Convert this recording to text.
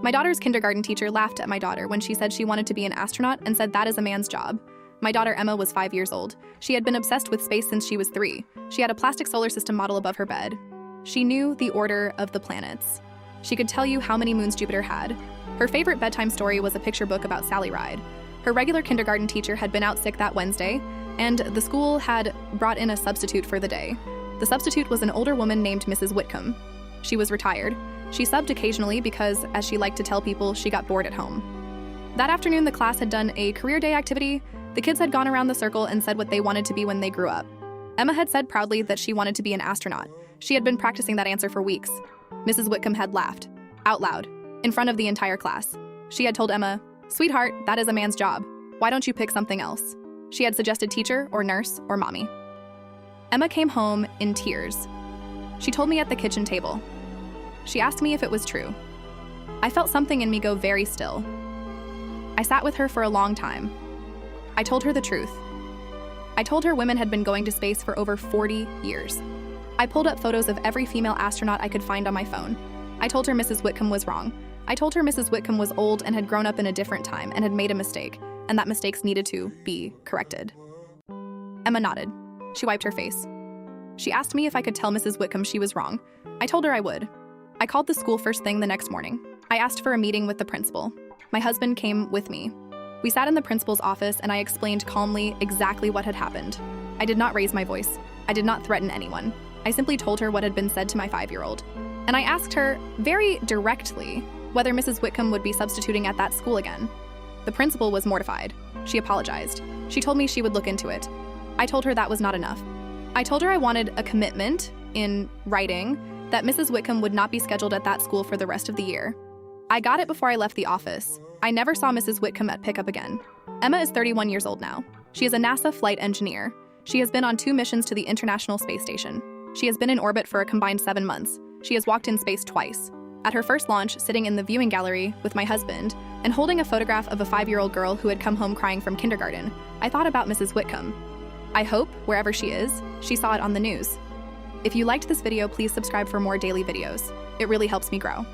My daughter's kindergarten teacher laughed at my daughter when she said she wanted to be an astronaut and said that is a man's job. My daughter Emma was 5 years old. She had been obsessed with space since she was 3. She had a plastic solar system model above her bed. She knew the order of the planets. She could tell you how many moons Jupiter had. Her favorite bedtime story was a picture book about Sally Ride. Her regular kindergarten teacher had been out sick that Wednesday, and the school had brought in a substitute for the day. The substitute was an older woman named Mrs. Whitcomb. She was retired. She subbed occasionally because, as she liked to tell people, she got bored at home. That afternoon, the class had done a career day activity. The kids had gone around the circle and said what they wanted to be when they grew up. Emma had said proudly that she wanted to be an astronaut. She had been practicing that answer for weeks. Mrs. Whitcomb had laughed, out loud, in front of the entire class. She had told Emma, "Sweetheart, that is a man's job. Why don't you pick something else?" She had suggested teacher or nurse or mommy. Emma came home in tears. She told me at the kitchen table. She asked me if it was true. I felt something in me go very still. I sat with her for a long time. I told her the truth. I told her women had been going to space for over 40 years. I pulled up photos of every female astronaut I could find on my phone. I told her Mrs. Whitcomb was wrong. I told her Mrs. Whitcomb was old and had grown up in a different time and had made a mistake, and that mistakes needed to be corrected. Emma nodded. She wiped her face. She asked me if I could tell Mrs. Whitcomb she was wrong. I told her I would. I called the school first thing the next morning. I asked for a meeting with the principal. My husband came with me. We sat in the principal's office and I explained calmly exactly what had happened. I did not raise my voice. I did not threaten anyone. I simply told her what had been said to my 5-year-old. And I asked her, very directly, whether Mrs. Whitcomb would be substituting at that school again. The principal was mortified. She apologized. She told me she would look into it. I told her that was not enough. I told her I wanted a commitment, in writing, that Mrs. Whitcomb would not be scheduled at that school for the rest of the year. I got it before I left the office. I never saw Mrs. Whitcomb at pickup again. Emma is 31 years old now. She is a NASA flight engineer. She has been on 2 missions to the International Space Station. She has been in orbit for a combined 7 months. She has walked in space twice. At her first launch, sitting in the viewing gallery with my husband and holding a photograph of a 5-year-old girl who had come home crying from kindergarten, I thought about Mrs. Whitcomb. I hope, wherever she is, she saw it on the news. If you liked this video, please subscribe for more daily videos. It really helps me grow.